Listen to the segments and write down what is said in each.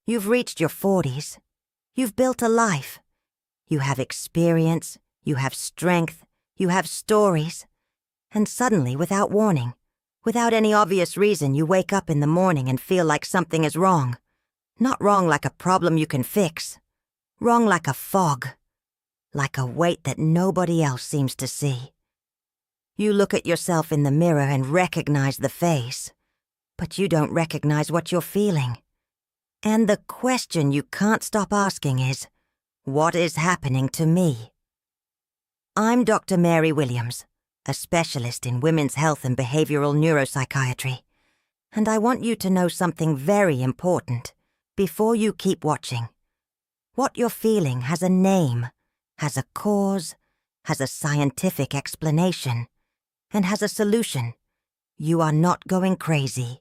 You've reached your 40s. You've built a life. You have experience, you have strength, you have stories. And suddenly, without warning, without any obvious reason, you wake up in the morning and feel like something is wrong. Not wrong like a problem you can fix. Wrong like a fog. Like a weight that nobody else seems to see. You look at yourself in the mirror and recognize the face, but you don't recognize what you're feeling. And the question you can't stop asking is, what is happening to me? I'm Dr. Mary Williams, a specialist in women's health and behavioral neuropsychiatry, and I want you to know something very important before you keep watching. What you're feeling has a name, has a cause, has a scientific explanation, and has a solution. You are not going crazy.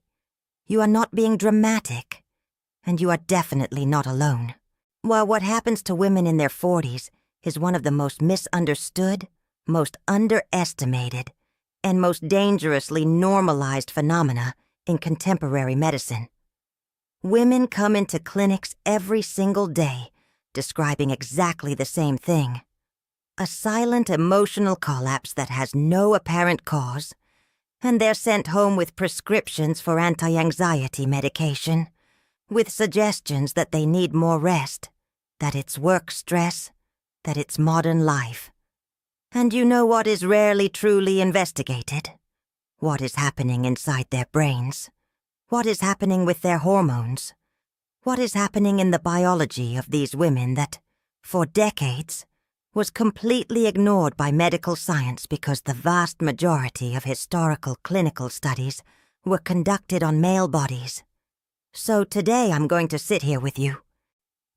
You are not being dramatic. And you are definitely not alone. While what happens to women in their 40s is one of the most misunderstood, most underestimated, and most dangerously normalized phenomena in contemporary medicine. Women come into clinics every single day describing exactly the same thing. A silent emotional collapse that has no apparent cause, and they're sent home with prescriptions for anti-anxiety medication, with suggestions that they need more rest, that it's work stress, that it's modern life. And you know what is rarely truly investigated? What is happening inside their brains? What is happening with their hormones? What is happening in the biology of these women that, for decades, was completely ignored by medical science because the vast majority of historical clinical studies were conducted on male bodies? So today I'm going to sit here with you,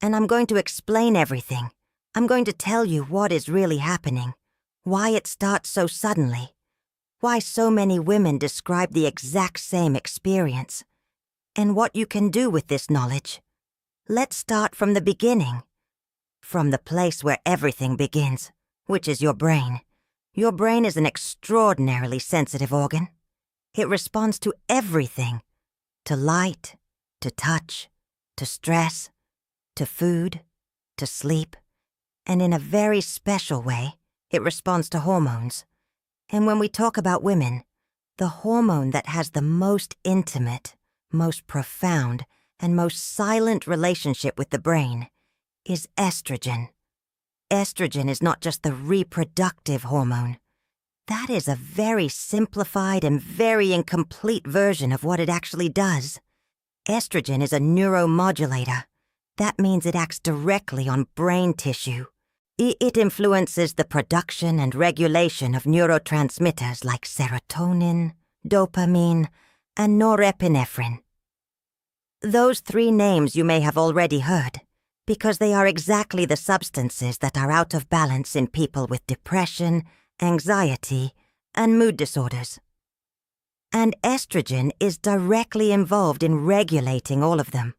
and I'm going to explain everything. I'm going to tell you what is really happening, why it starts so suddenly, why so many women describe the exact same experience, and what you can do with this knowledge. Let's start from the beginning, from the place where everything begins, which is your brain. Your brain is an extraordinarily sensitive organ. It responds to everything, to light, to touch, to stress, to food, to sleep, and in a very special way, it responds to hormones. And when we talk about women, the hormone that has the most intimate, most profound, and most silent relationship with the brain is estrogen. Estrogen is not just the reproductive hormone. That is a very simplified and very incomplete version of what it actually does. Estrogen is a neuromodulator. That means it acts directly on brain tissue. It influences the production and regulation of neurotransmitters like serotonin, dopamine, and norepinephrine. Those three names you may have already heard, because they are exactly the substances that are out of balance in people with depression, anxiety, and mood disorders. And estrogen is directly involved in regulating all of them.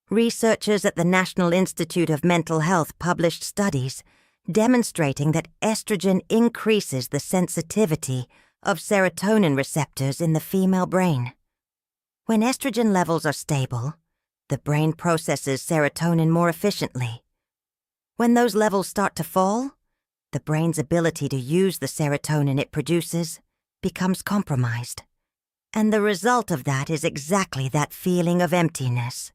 Researchers at the National Institute of Mental Health published studies demonstrating that estrogen increases the sensitivity of serotonin receptors in the female brain. When estrogen levels are stable, the brain processes serotonin more efficiently. When those levels start to fall, the brain's ability to use the serotonin it produces becomes compromised. And the result of that is exactly that feeling of emptiness,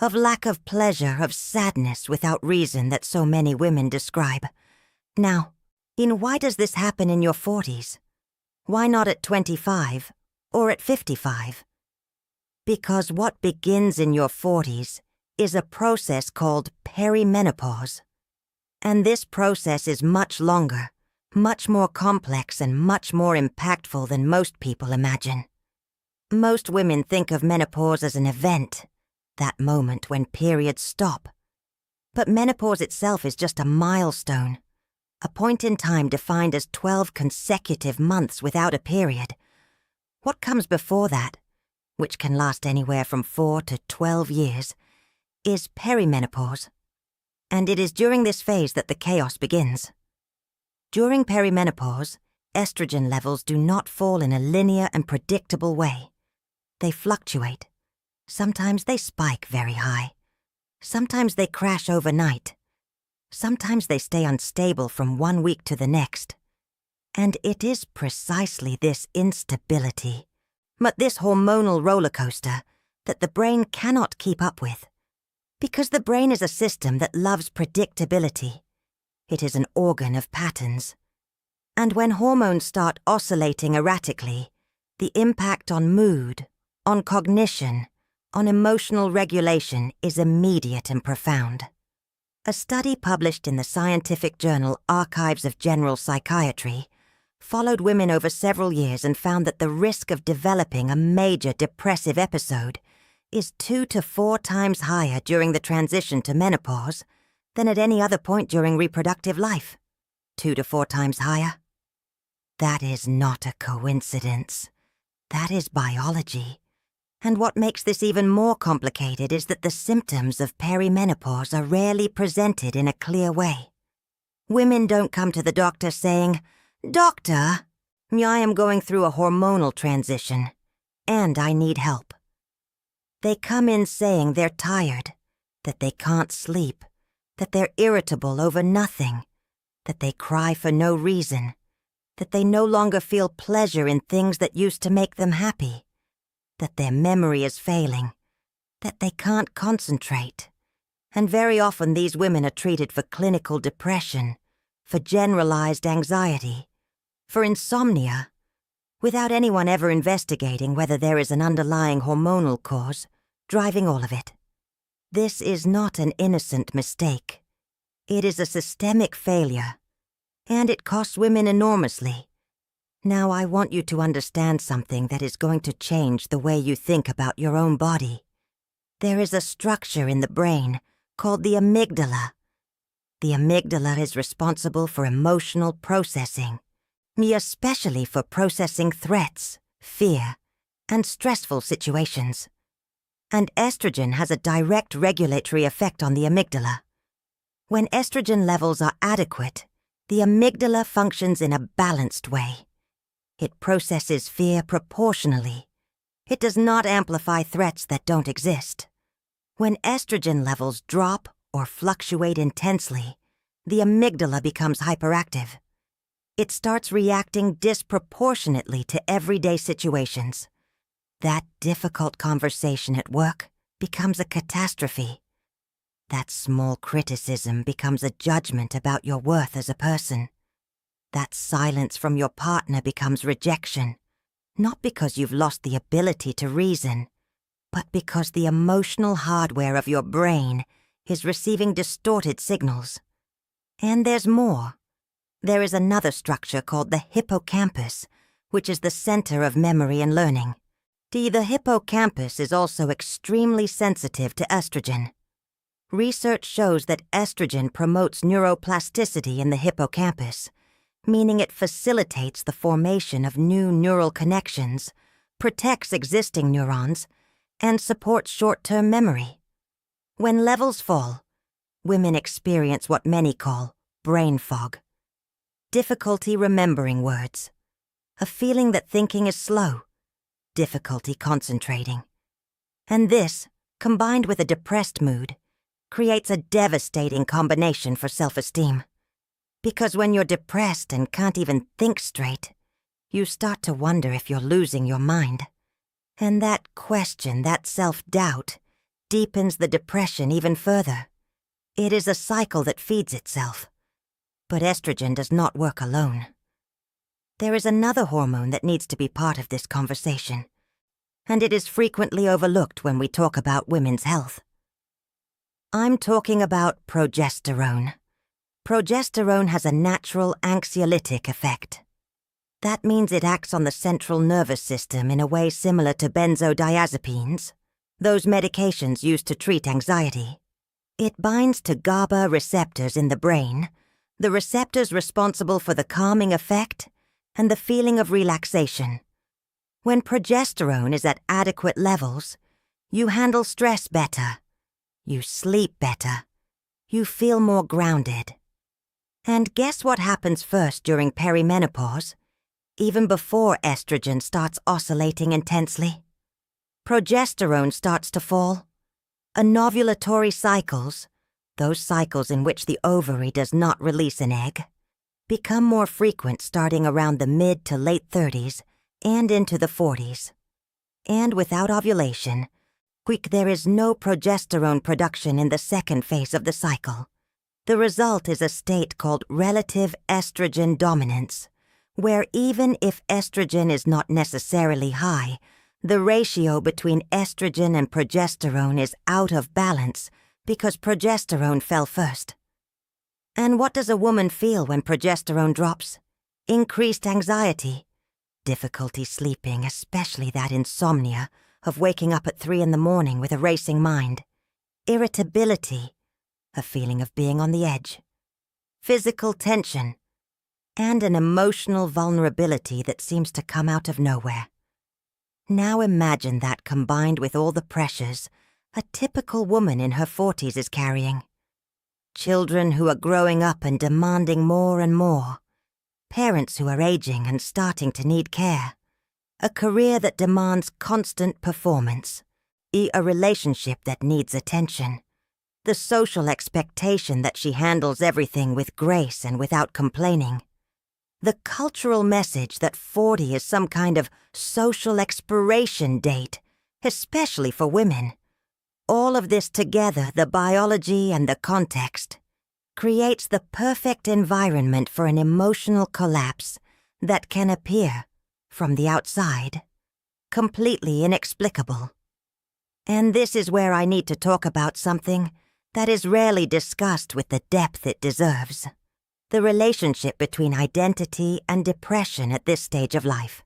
of lack of pleasure, of sadness without reason that so many women describe. Now, why does this happen in your 40s? Why not at 25 or at 55? Because what begins in your 40s is a process called perimenopause. And this process is much longer, much more complex, and much more impactful than most people imagine. Most women think of menopause as an event, that moment when periods stop. But menopause itself is just a milestone, a point in time defined as 12 consecutive months without a period. What comes before that, which can last anywhere from 4 to 12 years, is perimenopause. And it is during this phase that the chaos begins. During perimenopause, estrogen levels do not fall in a linear and predictable way. They fluctuate. Sometimes they spike very high. Sometimes they crash overnight. Sometimes they stay unstable from one week to the next. And it is precisely this instability, this hormonal roller coaster, that the brain cannot keep up with. Because the brain is a system that loves predictability. It is an organ of patterns. And when hormones start oscillating erratically, the impact on mood, on cognition, on emotional regulation is immediate and profound. A study published in the scientific journal Archives of General Psychiatry followed women over several years and found that the risk of developing a major depressive episode is 2 to 4 times higher during the transition to menopause than at any other point during reproductive life. 2 to 4 times higher. That is not a coincidence. That is biology. And what makes this even more complicated is that the symptoms of perimenopause are rarely presented in a clear way. Women don't come to the doctor saying, "Doctor, I am going through a hormonal transition, and I need help." They come in saying they're tired, that they can't sleep, that they're irritable over nothing, that they cry for no reason, that they no longer feel pleasure in things that used to make them happy, that their memory is failing, that they can't concentrate. And very often these women are treated for clinical depression, for generalized anxiety, for insomnia, without anyone ever investigating whether there is an underlying hormonal cause driving all of it. This is not an innocent mistake. It is a systemic failure, and it costs women enormously. Now I want you to understand something that is going to change the way you think about your own body. There is a structure in the brain called the amygdala. The amygdala is responsible for emotional processing, especially for processing threats, fear, and stressful situations. And estrogen has a direct regulatory effect on the amygdala. When estrogen levels are adequate, the amygdala functions in a balanced way. It processes fear proportionally. It does not amplify threats that don't exist. When estrogen levels drop or fluctuate intensely, the amygdala becomes hyperactive. It starts reacting disproportionately to everyday situations. That difficult conversation at work becomes a catastrophe. That small criticism becomes a judgment about your worth as a person. That silence from your partner becomes rejection, not because you've lost the ability to reason, but because the emotional hardware of your brain is receiving distorted signals. And there's more. There is another structure called the hippocampus, which is the center of memory and learning. The hippocampus is also extremely sensitive to estrogen. Research shows that estrogen promotes neuroplasticity in the hippocampus, meaning it facilitates the formation of new neural connections, protects existing neurons, and supports short-term memory. When levels fall, women experience what many call brain fog, difficulty remembering words, a feeling that thinking is slow, difficulty concentrating. And this, combined with a depressed mood, creates a devastating combination for self-esteem. Because when you're depressed and can't even think straight, you start to wonder if you're losing your mind. And that question, that self-doubt, deepens the depression even further. It is a cycle that feeds itself. But estrogen does not work alone. There is another hormone that needs to be part of this conversation, and it is frequently overlooked when we talk about women's health. I'm talking about progesterone. Progesterone has a natural anxiolytic effect. That means it acts on the central nervous system in a way similar to benzodiazepines, those medications used to treat anxiety. It binds to GABA receptors in the brain, the receptors responsible for the calming effect and the feeling of relaxation. When progesterone is at adequate levels, you handle stress better, you sleep better, you feel more grounded. And guess what happens first during perimenopause, even before estrogen starts oscillating intensely? progesterone starts to fall. Anovulatory cycles, those cycles in which the ovary does not release an egg, become more frequent starting around the mid to late 30s and into the 40s. And without ovulation, there is no progesterone production in the second phase of the cycle. The result is a state called relative estrogen dominance, where even if estrogen is not necessarily high, the ratio between estrogen and progesterone is out of balance because progesterone fell first. And what does a woman feel when progesterone drops? Increased anxiety, difficulty sleeping, especially that insomnia of waking up at 3 a.m. with a racing mind, irritability, a feeling of being on the edge, physical tension, and an emotional vulnerability that seems to come out of nowhere. Now imagine that combined with all the pressures a typical woman in her 40s is carrying. Children who are growing up and demanding more and more, parents who are aging and starting to need care, a career that demands constant performance, a relationship that needs attention, the social expectation that she handles everything with grace and without complaining, the cultural message that 40 is some kind of social expiration date, especially for women. All of this together, the biology and the context, creates the perfect environment for an emotional collapse that can appear, from the outside, completely inexplicable. And this is where I need to talk about something that is rarely discussed with the depth it deserves: the relationship between identity and depression at this stage of life.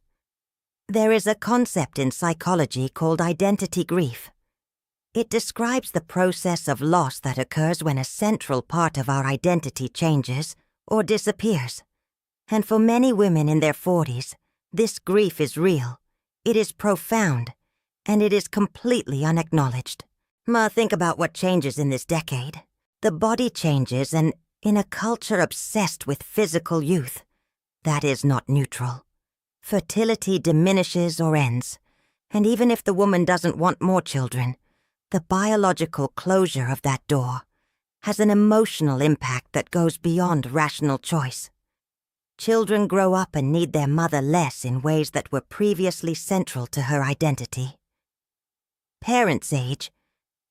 There is a concept in psychology called identity grief. It describes the process of loss that occurs when a central part of our identity changes or disappears. And for many women in their 40s, this grief is real, it is profound, and it is completely unacknowledged. Think about what changes in this decade. The body changes, and in a culture obsessed with physical youth, that is not neutral. Fertility diminishes or ends, and even if the woman doesn't want more children, the biological closure of that door has an emotional impact that goes beyond rational choice. Children grow up and need their mother less in ways that were previously central to her identity. Parents age,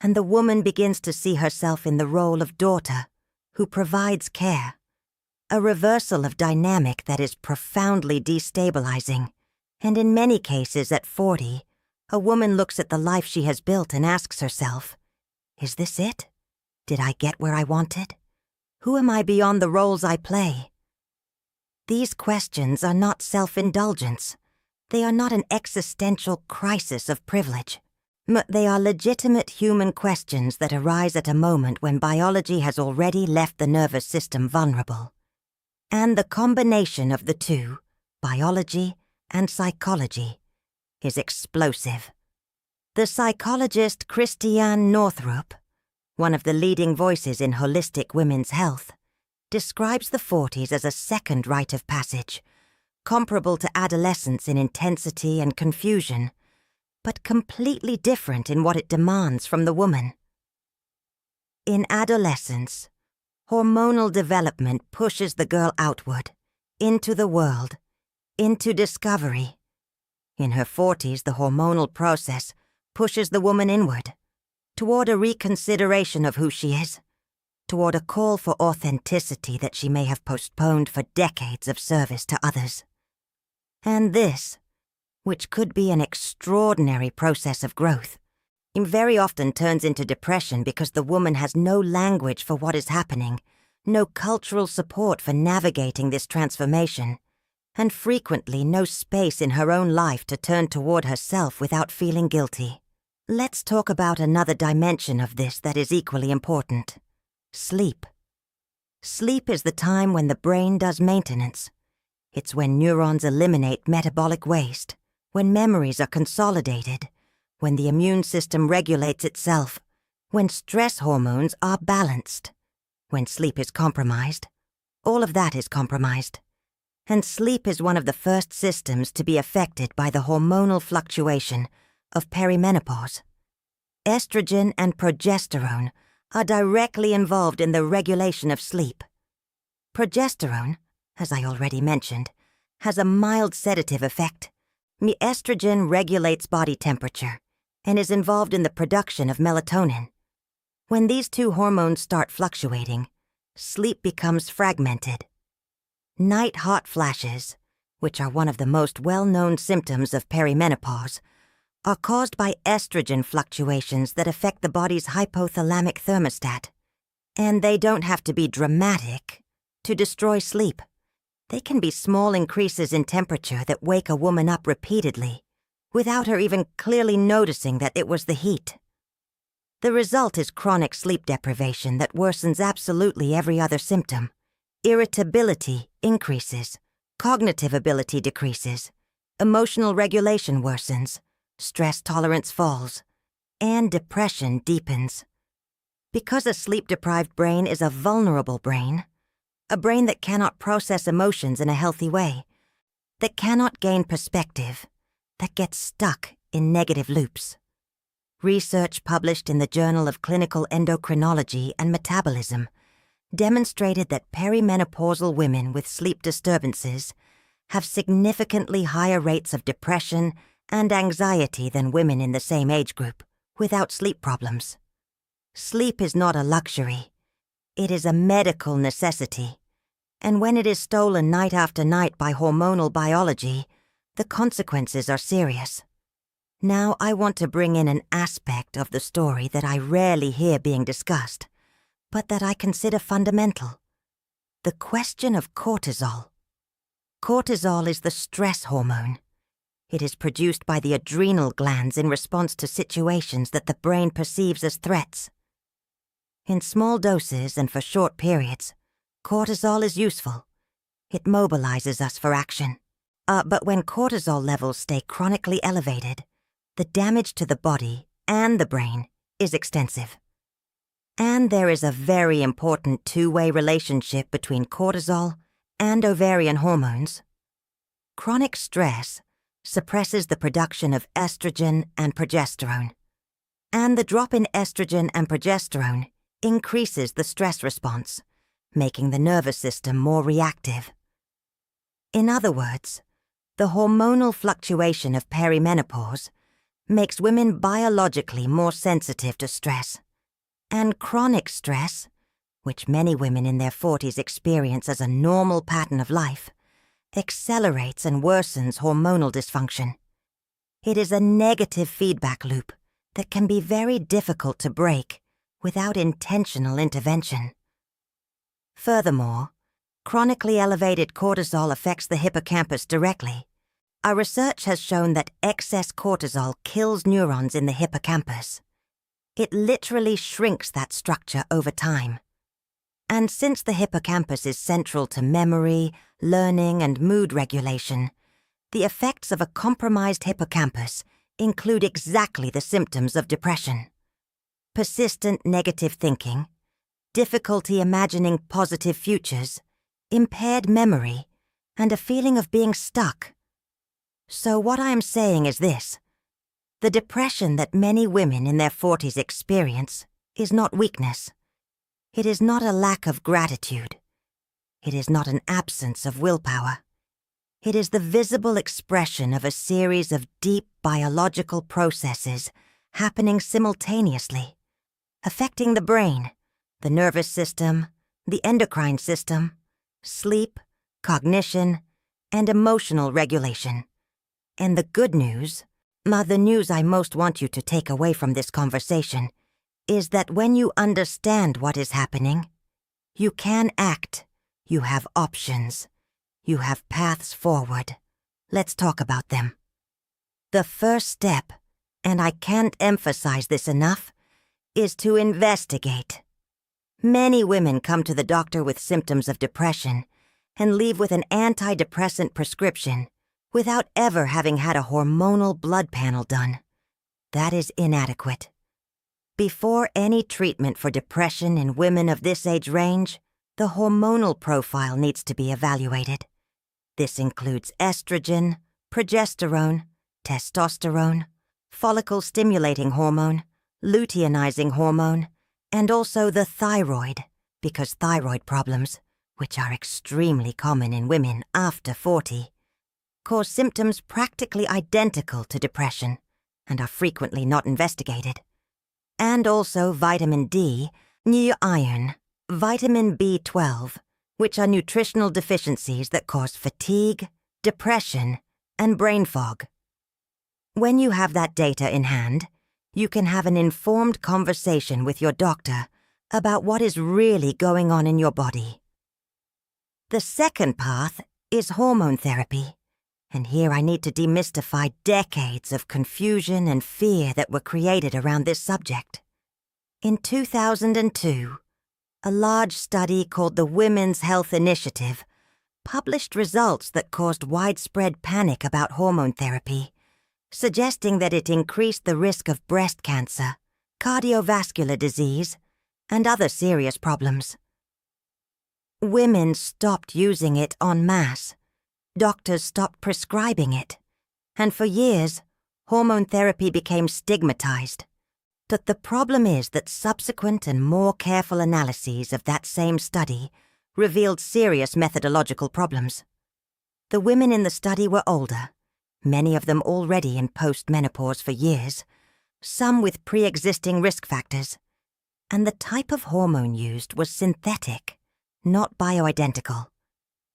and the woman begins to see herself in the role of daughter, who provides care, a reversal of dynamic that is profoundly destabilizing, and in many cases at 40, a woman looks at the life she has built and asks herself, is this it? Did I get where I wanted? Who am I beyond the roles I play? These questions are not self-indulgence. They are not an existential crisis of privilege. They are legitimate human questions that arise at a moment when biology has already left the nervous system vulnerable. And the combination of the two, biology and psychology, is explosive. The psychologist Christiane Northrup, one of the leading voices in holistic women's health, describes the 40s as a second rite of passage, comparable to adolescence in intensity and confusion, but completely different in what it demands from the woman. In adolescence, hormonal development pushes the girl outward, into the world, into discovery. In her 40s, the hormonal process pushes the woman inward, toward a reconsideration of who she is, toward a call for authenticity that she may have postponed for decades of service to others. And this, which could be an extraordinary process of growth, very often turns into depression because the woman has no language for what is happening, no cultural support for navigating this transformation, and frequently no space in her own life to turn toward herself without feeling guilty. Let's talk about another dimension of this that is equally important: sleep. Sleep is the time when the brain does maintenance. It's when neurons eliminate metabolic waste, when memories are consolidated, when the immune system regulates itself, when stress hormones are balanced. When sleep is compromised, all of that is compromised. And sleep is one of the first systems to be affected by the hormonal fluctuation of perimenopause. Estrogen and progesterone are directly involved in the regulation of sleep. Progesterone, as I already mentioned, has a mild sedative effect. Estrogen regulates body temperature and is involved in the production of melatonin. When these two hormones start fluctuating, sleep becomes fragmented. Night hot flashes, which are one of the most well-known symptoms of perimenopause, are caused by estrogen fluctuations that affect the body's hypothalamic thermostat. And they don't have to be dramatic to destroy sleep. They can be small increases in temperature that wake a woman up repeatedly, without her even clearly noticing that it was the heat. The result is chronic sleep deprivation that worsens absolutely every other symptom. Irritability increases, cognitive ability decreases, emotional regulation worsens, stress tolerance falls, and depression deepens. Because a sleep-deprived brain is a vulnerable brain, a brain that cannot process emotions in a healthy way, that cannot gain perspective, that gets stuck in negative loops. Research published in the Journal of Clinical Endocrinology and Metabolism demonstrated that perimenopausal women with sleep disturbances have significantly higher rates of depression and anxiety than women in the same age group without sleep problems. Sleep is not a luxury. It is a medical necessity. And when it is stolen night after night by hormonal biology, the consequences are serious. Now I want to bring in an aspect of the story that I rarely hear being discussed, but that I consider fundamental. The question of cortisol. Cortisol is the stress hormone. It is produced by the adrenal glands in response to situations that the brain perceives as threats. In small doses and for short periods, cortisol is useful. It mobilizes us for action. But when cortisol levels stay chronically elevated, the damage to the body and the brain is extensive. And there is a very important two-way relationship between cortisol and ovarian hormones. Chronic stress suppresses the production of estrogen and progesterone, and the drop in estrogen and progesterone increases the stress response, making the nervous system more reactive. In other words, the hormonal fluctuation of perimenopause makes women biologically more sensitive to stress, and chronic stress, which many women in their 40s experience as a normal pattern of life, accelerates and worsens hormonal dysfunction. It is a negative feedback loop that can be very difficult to break without intentional intervention. Furthermore, chronically elevated cortisol affects the hippocampus directly. Our research has shown that excess cortisol kills neurons in the hippocampus. It literally shrinks that structure over time. And since the hippocampus is central to memory, learning, and mood regulation, the effects of a compromised hippocampus include exactly the symptoms of depression: persistent negative thinking, difficulty imagining positive futures, impaired memory, and a feeling of being stuck. So what I am saying is this: the depression that many women in their 40s experience is not weakness. It is not a lack of gratitude. It is not an absence of willpower. It is the visible expression of a series of deep biological processes happening simultaneously, affecting the brain, the nervous system, the endocrine system, sleep, cognition, and emotional regulation. And the good news, the news I most want you to take away from this conversation, is that when you understand what is happening, you can act, you have options, you have paths forward. Let's talk about them. The first step, and I can't emphasize this enough, is to investigate. Many women come to the doctor with symptoms of depression and leave with an antidepressant prescription without ever having had a hormonal blood panel done. That is inadequate. Before any treatment for depression in women of this age range, the hormonal profile needs to be evaluated. This includes estrogen, progesterone, testosterone, follicle-stimulating hormone, luteinizing hormone, and also the thyroid, because thyroid problems, which are extremely common in women after 40, cause symptoms practically identical to depression and are frequently not investigated. And also vitamin D, iron, vitamin B12, which are nutritional deficiencies that cause fatigue, depression, and brain fog. When you have that data in hand, you can have an informed conversation with your doctor about what is really going on in your body. The second path is hormone therapy, and here I need to demystify decades of confusion and fear that were created around this subject. In 2002, a large study called the Women's Health Initiative published results that caused widespread panic about hormone therapy, suggesting that it increased the risk of breast cancer, cardiovascular disease, and other serious problems. Women stopped using it en masse. Doctors stopped prescribing it. And for years, hormone therapy became stigmatized. But the problem is that subsequent and more careful analyses of that same study revealed serious methodological problems. The women in the study were older, many of them already in post-menopause for years, some with pre-existing risk factors, and the type of hormone used was synthetic, not bioidentical.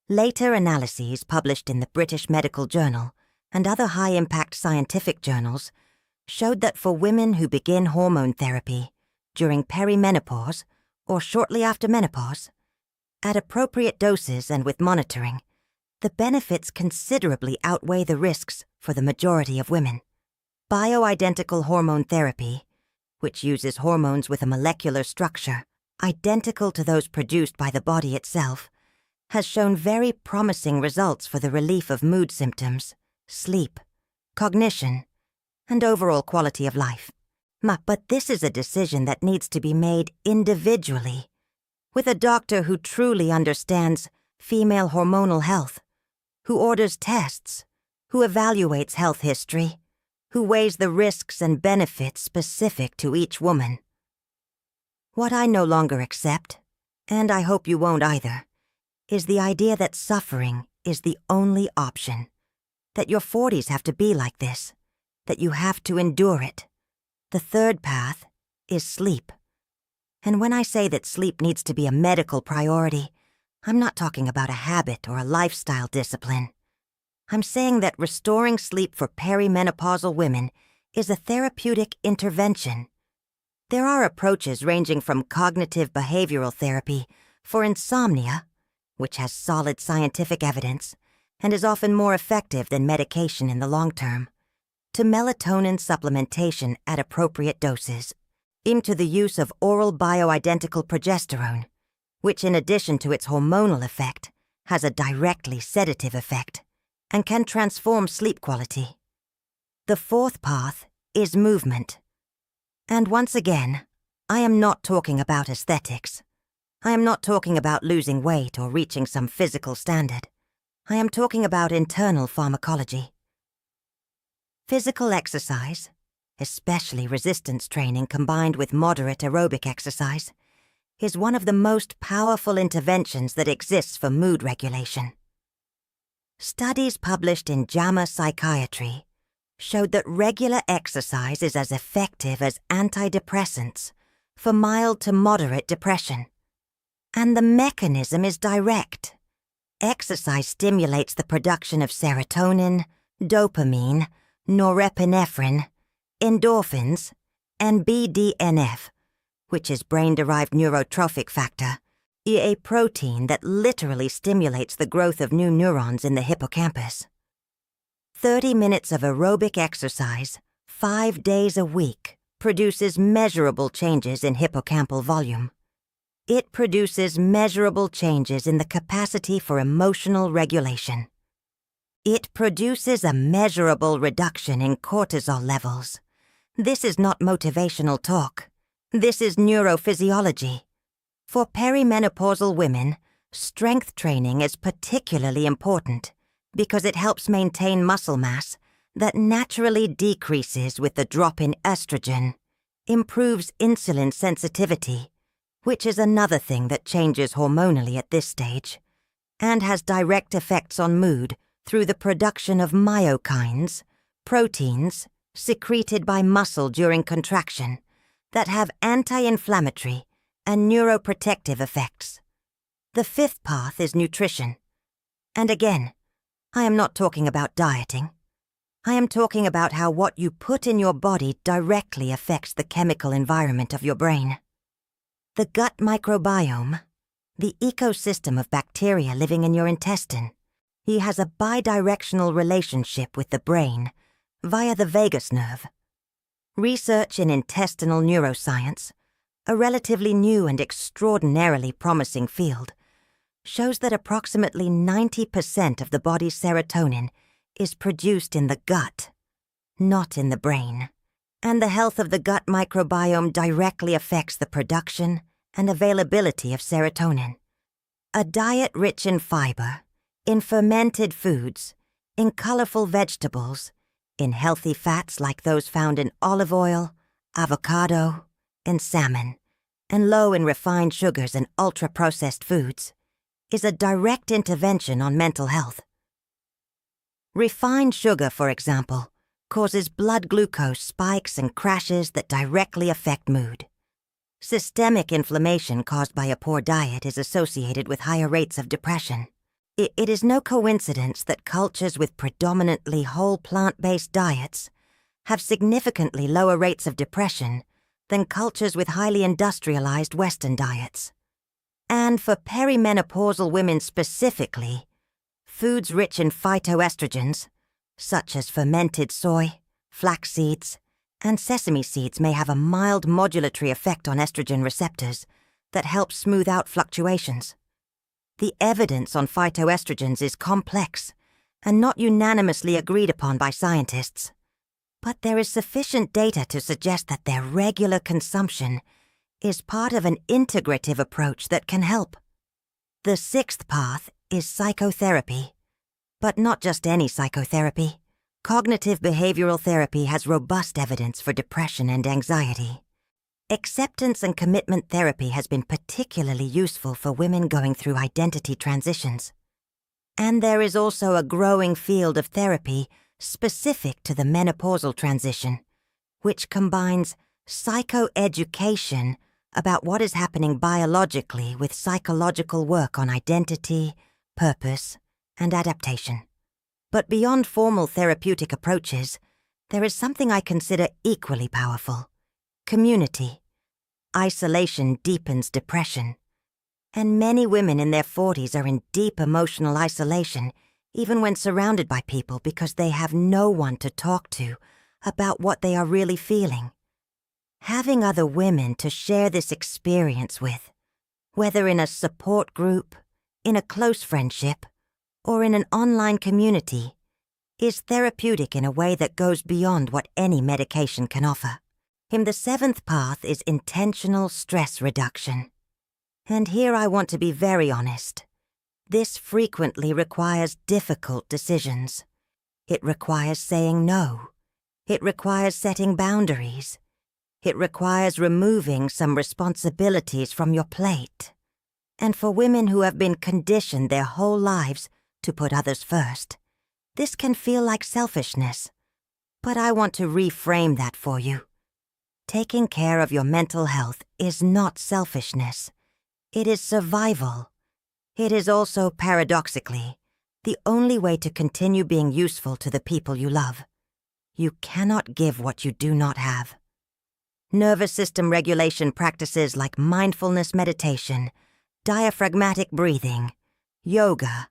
Later analyses published in the British Medical Journal and other high-impact scientific journals showed that for women who begin hormone therapy during perimenopause or shortly after menopause, at appropriate doses and with monitoring, the benefits considerably outweigh the risks for the majority of women. Bioidentical hormone therapy, which uses hormones with a molecular structure identical to those produced by the body itself, has shown very promising results for the relief of mood symptoms, sleep, cognition, and overall quality of life. But this is a decision that needs to be made individually, with a doctor who truly understands female hormonal health, who orders tests, who evaluates health history, who weighs the risks and benefits specific to each woman. What I no longer accept, and I hope you won't either, is the idea that suffering is the only option, that your 40s have to be like this, that you have to endure it. The third path is sleep. And when I say that sleep needs to be a medical priority, I'm not talking about a habit or a lifestyle discipline. I'm saying that restoring sleep for perimenopausal women is a therapeutic intervention. There are approaches ranging from cognitive behavioral therapy for insomnia, which has solid scientific evidence and is often more effective than medication in the long term, to melatonin supplementation at appropriate doses, into the use of oral bioidentical progesterone, which in addition to its hormonal effect, has a directly sedative effect and can transform sleep quality. The fourth path is movement. And once again, I am not talking about aesthetics. I am not talking about losing weight or reaching some physical standard. I am talking about internal pharmacology. Physical exercise, especially resistance training combined with moderate aerobic exercise, is one of the most powerful interventions that exists for mood regulation. Studies published in JAMA Psychiatry showed that regular exercise is as effective as antidepressants for mild to moderate depression. And the mechanism is direct. Exercise stimulates the production of serotonin, dopamine, norepinephrine, endorphins, and BDNF, which is brain-derived neurotrophic factor, a protein that literally stimulates the growth of new neurons in the hippocampus. 30 minutes of aerobic exercise, 5 days a week, produces measurable changes in hippocampal volume. It produces measurable changes in the capacity for emotional regulation. It produces a measurable reduction in cortisol levels. This is not motivational talk. This is neurophysiology. For perimenopausal women, strength training is particularly important because it helps maintain muscle mass that naturally decreases with the drop in estrogen, improves insulin sensitivity, which is another thing that changes hormonally at this stage, and has direct effects on mood through the production of myokines, proteins secreted by muscle during contraction that have anti-inflammatory and neuroprotective effects. The fifth path is nutrition. And again, I am not talking about dieting. I am talking about how what you put in your body directly affects the chemical environment of your brain. The gut microbiome, the ecosystem of bacteria living in your intestine, he has a bidirectional relationship with the brain via the vagus nerve. Research in intestinal neuroscience, a relatively new and extraordinarily promising field, shows that approximately 90% of the body's serotonin is produced in the gut, not in the brain, and the health of the gut microbiome directly affects the production and availability of serotonin. A diet rich in fiber, in fermented foods, in colorful vegetables, in healthy fats like those found in olive oil, avocado, and salmon, and low in refined sugars and ultra-processed foods, is a direct intervention on mental health. Refined sugar, for example, causes blood glucose spikes and crashes that directly affect mood. Systemic inflammation caused by a poor diet is associated with higher rates of depression. It is no coincidence that cultures with predominantly whole plant-based diets have significantly lower rates of depression than cultures with highly industrialized Western diets. And for perimenopausal women specifically, foods rich in phytoestrogens, such as fermented soy, flax seeds, and sesame seeds may have a mild modulatory effect on estrogen receptors that helps smooth out fluctuations. The evidence on phytoestrogens is complex and not unanimously agreed upon by scientists, but there is sufficient data to suggest that their regular consumption is part of an integrative approach that can help. The sixth path is psychotherapy, but not just any psychotherapy. Cognitive behavioral therapy has robust evidence for depression and anxiety. Acceptance and commitment therapy has been particularly useful for women going through identity transitions. And there is also a growing field of therapy specific to the menopausal transition, which combines psychoeducation about what is happening biologically with psychological work on identity, purpose, and adaptation. But beyond formal therapeutic approaches, there is something I consider equally powerful: community. Isolation deepens depression, and many women in their 40s are in deep emotional isolation even when surrounded by people because they have no one to talk to about what they are really feeling. Having other women to share this experience with, whether in a support group, in a close friendship, or in an online community, is therapeutic in a way that goes beyond what any medication can offer. The seventh path is intentional stress reduction. And here I want to be very honest. This frequently requires difficult decisions. It requires saying no. It requires setting boundaries. It requires removing some responsibilities from your plate. And for women who have been conditioned their whole lives to put others first, this can feel like selfishness. But I want to reframe that for you. Taking care of your mental health is not selfishness. It is survival. It is also, paradoxically, the only way to continue being useful to the people you love. You cannot give what you do not have. Nervous system regulation practices like mindfulness meditation, diaphragmatic breathing, yoga,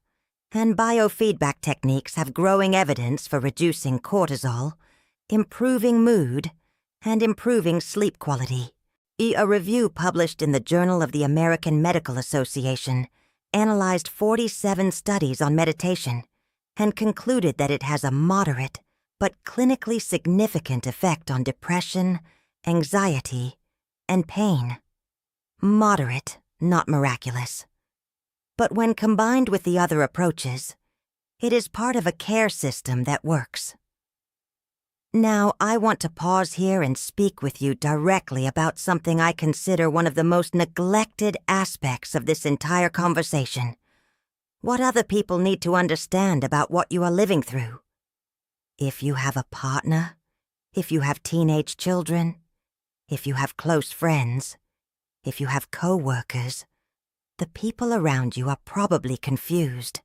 and biofeedback techniques have growing evidence for reducing cortisol, improving mood, and improving sleep quality. A review published in the Journal of the American Medical Association analyzed 47 studies on meditation and concluded that it has a moderate but clinically significant effect on depression, anxiety, and pain. Moderate, not miraculous. But when combined with the other approaches, it is part of a care system that works. Now, I want to pause here and speak with you directly about something I consider one of the most neglected aspects of this entire conversation. What other people need to understand about what you are living through. If you have a partner, if you have teenage children, if you have close friends, if you have co-workers, the people around you are probably confused.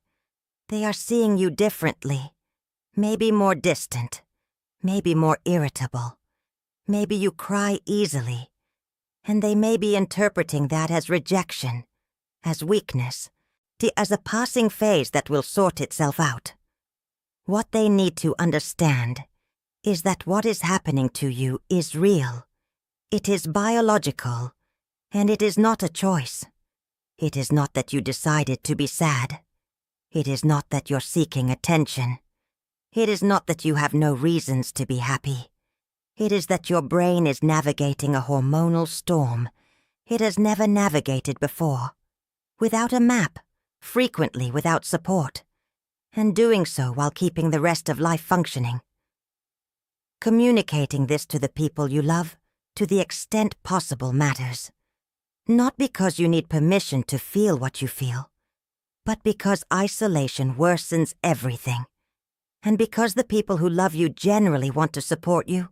They are seeing you differently, maybe more distant, maybe more irritable. Maybe you cry easily, and they may be interpreting that as rejection, as weakness, as a passing phase that will sort itself out. What they need to understand is that what is happening to you is real. It is biological, and it is not a choice. It is not that you decided to be sad. It is not that you're seeking attention. It is not that you have no reasons to be happy. It is that your brain is navigating a hormonal storm it has never navigated before, without a map, frequently without support, and doing so while keeping the rest of life functioning. Communicating this to the people you love, to the extent possible, matters. Not because you need permission to feel what you feel, but because isolation worsens everything. And because the people who love you generally want to support you,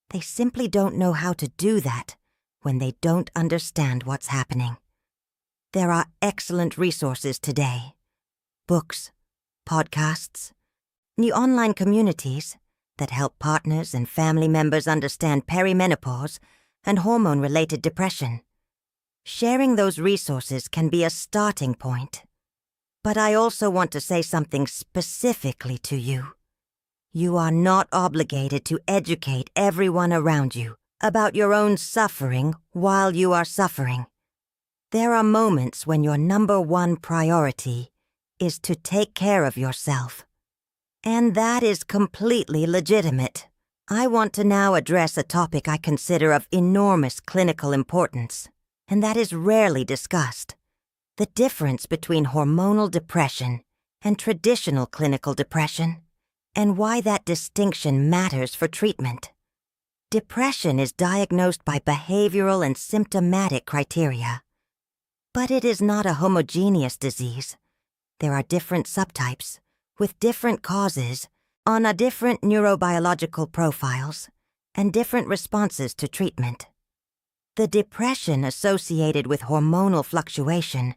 they simply don't know how to do that when they don't understand what's happening. There are excellent resources today. Books, podcasts, new online communities that help partners and family members understand perimenopause and hormone-related depression. Sharing those resources can be a starting point. But I also want to say something specifically to you. You are not obligated to educate everyone around you about your own suffering while you are suffering. There are moments when your number one priority is to take care of yourself. And that is completely legitimate. I want to now address a topic I consider of enormous clinical importance, and that is rarely discussed. The difference between hormonal depression and traditional clinical depression, and why that distinction matters for treatment. Depression is diagnosed by behavioral and symptomatic criteria. But it is not a homogeneous disease. There are different subtypes, with different causes, on a different neurobiological profiles, and different responses to treatment. The depression associated with hormonal fluctuation,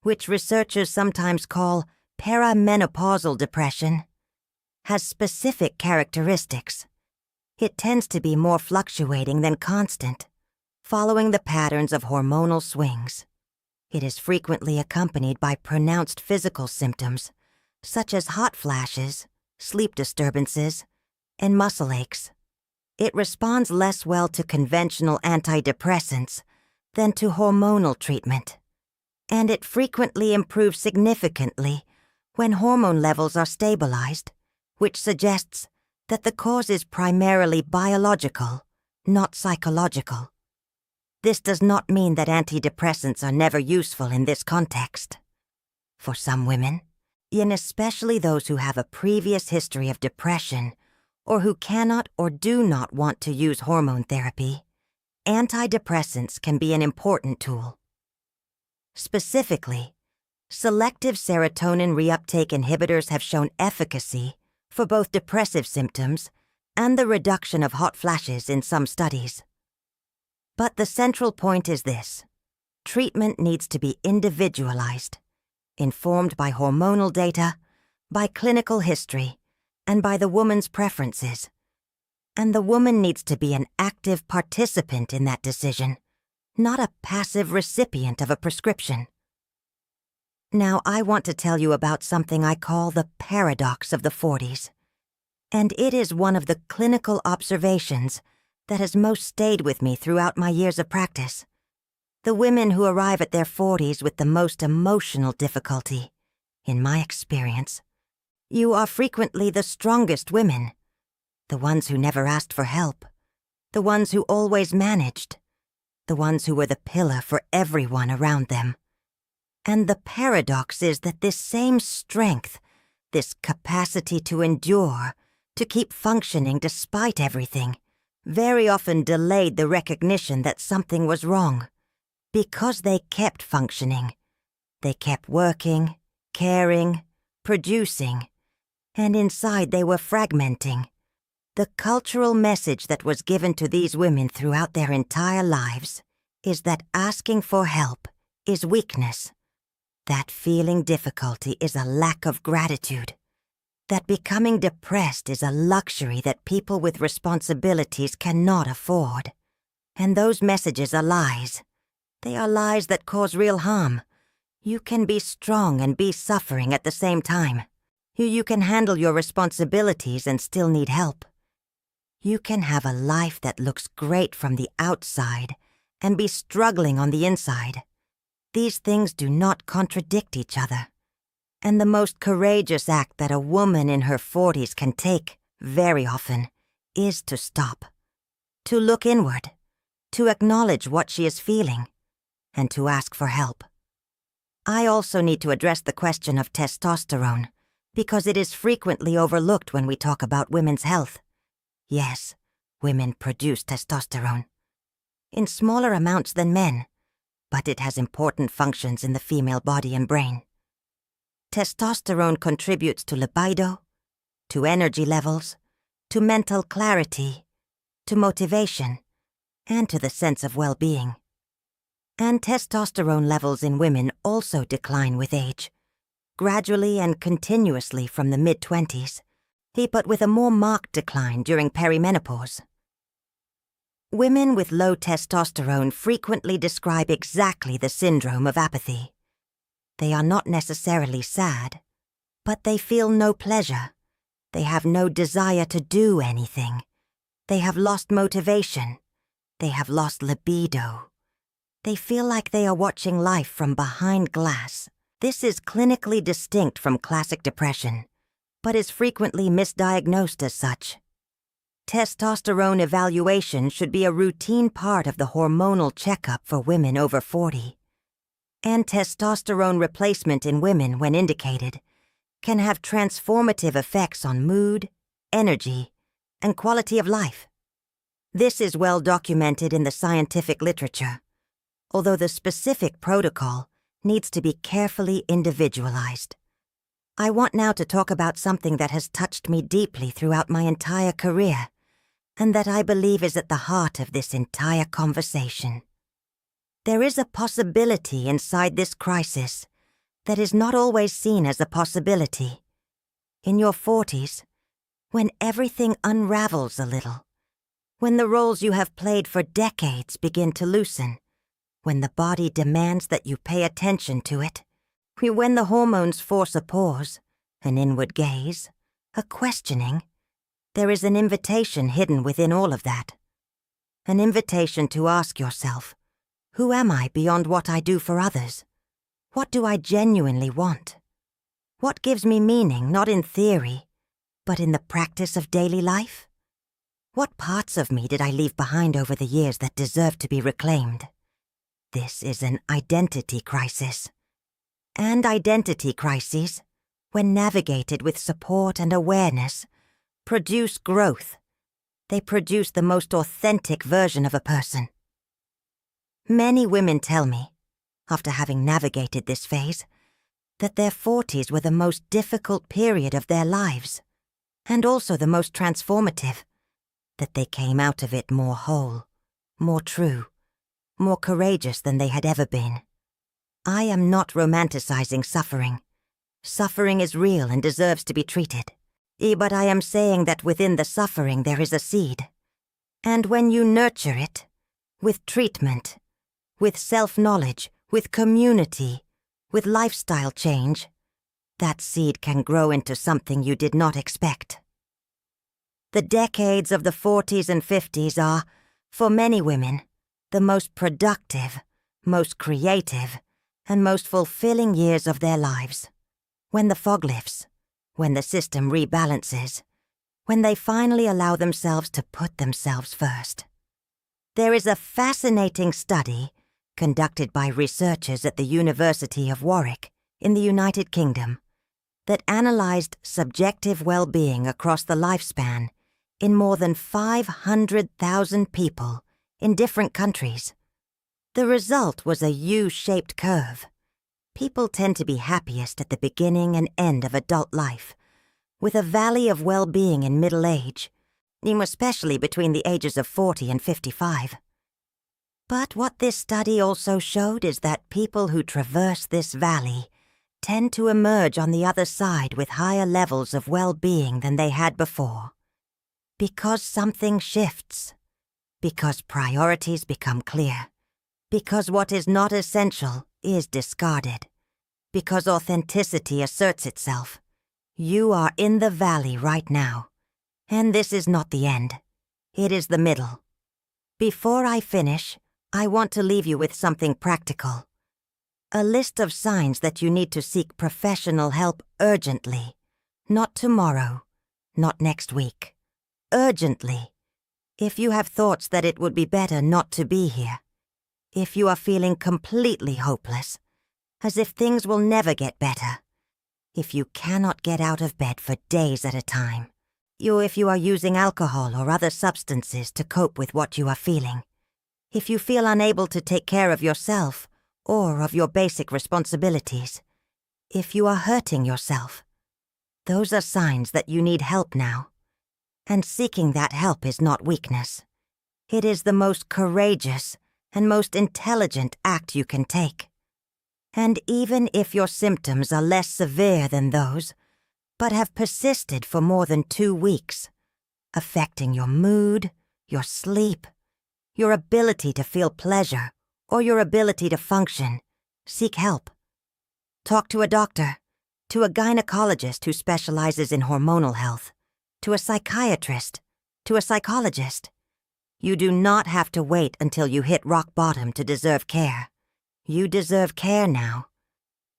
which researchers sometimes call perimenopausal depression, has specific characteristics. It tends to be more fluctuating than constant, following the patterns of hormonal swings. It is frequently accompanied by pronounced physical symptoms, such as hot flashes, sleep disturbances, and muscle aches. It responds less well to conventional antidepressants than to hormonal treatment, and it frequently improves significantly when hormone levels are stabilized, which suggests that the cause is primarily biological, not psychological. This does not mean that antidepressants are never useful in this context. For some women, and especially those who have a previous history of depression or who cannot or do not want to use hormone therapy, antidepressants can be an important tool. Specifically, selective serotonin reuptake inhibitors have shown efficacy for both depressive symptoms and the reduction of hot flashes in some studies. But the central point is this: treatment needs to be individualized, informed by hormonal data, by clinical history, and by the woman's preferences. And the woman needs to be an active participant in that decision, not a passive recipient of a prescription. Now, I want to tell you about something I call the paradox of the 40s. And it is one of the clinical observations that has most stayed with me throughout my years of practice. The women who arrive at their 40s with the most emotional difficulty, in my experience, you are frequently the strongest women, the ones who never asked for help, the ones who always managed, the ones who were the pillar for everyone around them. And the paradox is that this same strength, this capacity to endure, to keep functioning despite everything, very often delayed the recognition that something was wrong. Because they kept functioning, they kept working, caring, producing, and inside they were fragmenting. The cultural message that was given to these women throughout their entire lives is that asking for help is weakness, that feeling difficulty is a lack of gratitude, that becoming depressed is a luxury that people with responsibilities cannot afford. And those messages are lies. They are lies that cause real harm. You can be strong and be suffering at the same time. You can handle your responsibilities and still need help. You can have a life that looks great from the outside and be struggling on the inside. These things do not contradict each other. And the most courageous act that a woman in her 40s can take, very often, is to stop, to look inward, to acknowledge what she is feeling, and to ask for help. I also need to address the question of testosterone, because it is frequently overlooked when we talk about women's health. Yes, women produce testosterone. In smaller amounts than men, but it has important functions in the female body and brain. Testosterone contributes to libido, to energy levels, to mental clarity, to motivation, and to the sense of well-being. And testosterone levels in women also decline with age, gradually and continuously from the mid-20s, but with a more marked decline during perimenopause. Women with low testosterone frequently describe exactly the syndrome of apathy. They are not necessarily sad, but they feel no pleasure. They have no desire to do anything. They have lost motivation. They have lost libido. They feel like they are watching life from behind glass. This is clinically distinct from classic depression, but is frequently misdiagnosed as such. Testosterone evaluation should be a routine part of the hormonal checkup for women over 40. And testosterone replacement in women, when indicated, can have transformative effects on mood, energy, and quality of life. This is well documented in the scientific literature, although the specific protocol needs to be carefully individualized. I want now to talk about something that has touched me deeply throughout my entire career, and that I believe is at the heart of this entire conversation. There is a possibility inside this crisis that is not always seen as a possibility. In your 40s, when everything unravels a little, when the roles you have played for decades begin to loosen, when the body demands that you pay attention to it, when the hormones force a pause, an inward gaze, a questioning, there is an invitation hidden within all of that. An invitation to ask yourself, who am I beyond what I do for others? What do I genuinely want? What gives me meaning, not in theory, but in the practice of daily life? What parts of me did I leave behind over the years that deserve to be reclaimed? This is an identity crisis. And identity crises, when navigated with support and awareness, produce growth. They produce the most authentic version of a person. Many women tell me, after having navigated this phase, that their 40s were the most difficult period of their lives, and also the most transformative, that they came out of it more whole, more true, more courageous than they had ever been. I am not romanticizing suffering. Suffering is real and deserves to be treated. But I am saying that within the suffering there is a seed. And when you nurture it, with treatment, with self-knowledge, with community, with lifestyle change, that seed can grow into something you did not expect. The decades of the 40s and 50s are, for many women, the most productive, most creative, and most fulfilling years of their lives. When the fog lifts, when the system rebalances, when they finally allow themselves to put themselves first. There is a fascinating study conducted by researchers at the University of Warwick in the United Kingdom that analyzed subjective well-being across the lifespan in more than 500,000 people in different countries. The result was a U-shaped curve. People tend to be happiest at the beginning and end of adult life, with a valley of well-being in middle age, especially between the ages of 40 and 55. But what this study also showed is that people who traverse this valley tend to emerge on the other side with higher levels of well-being than they had before. Because something shifts. Because priorities become clear. Because what is not essential is discarded. Because authenticity asserts itself. You are in the valley right now. And this is not the end. It is the middle. Before I finish, I want to leave you with something practical. A list of signs that you need to seek professional help urgently. Not tomorrow, not next week. Urgently. If you have thoughts that it would be better not to be here. If you are feeling completely hopeless, as if things will never get better. If you cannot get out of bed for days at a time. If you are using alcohol or other substances to cope with what you are feeling. If you feel unable to take care of yourself or of your basic responsibilities. If you are hurting yourself. Those are signs that you need help now. And seeking that help is not weakness. It is the most courageous and most intelligent act you can take. And even if your symptoms are less severe than those, but have persisted for more than 2 weeks, affecting your mood, your sleep, your ability to feel pleasure, or your ability to function, seek help. Talk to a doctor, to a gynecologist who specializes in hormonal health, to a psychiatrist, to a psychologist. You do not have to wait until you hit rock bottom to deserve care. You deserve care now,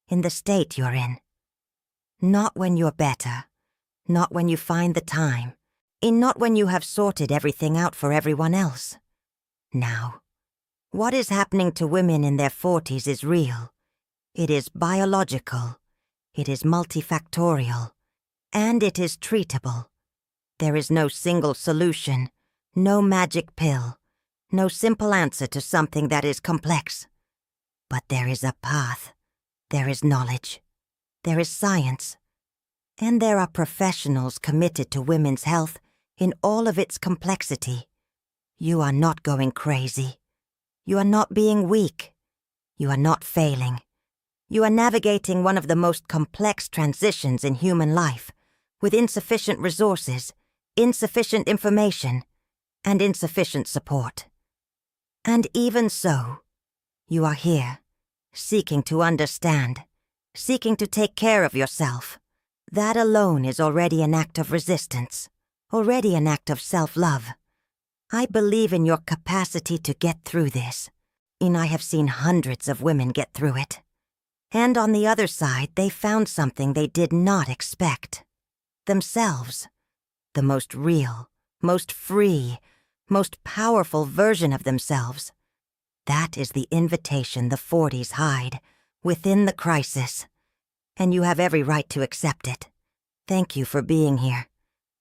in the state you're in. Not when you're better, not when you find the time, and not when you have sorted everything out for everyone else. Now, what is happening to women in their 40s is real. It is biological, it is multifactorial, and it is treatable. There is no single solution, no magic pill, no simple answer to something that is complex. But there is a path, there is knowledge, there is science, and there are professionals committed to women's health in all of its complexity. You are not going crazy. You are not being weak. You are not failing. You are navigating one of the most complex transitions in human life, with insufficient resources, insufficient information, and insufficient support. And even so, you are here, seeking to understand, seeking to take care of yourself. That alone is already an act of resistance, already an act of self-love. I believe in your capacity to get through this, and I have seen hundreds of women get through it. And on the other side, they found something they did not expect. Themselves. The most real, most free, most powerful version of themselves. That is the invitation the 40s hide, within the crisis. And you have every right to accept it. Thank you for being here.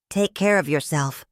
Take care of yourself,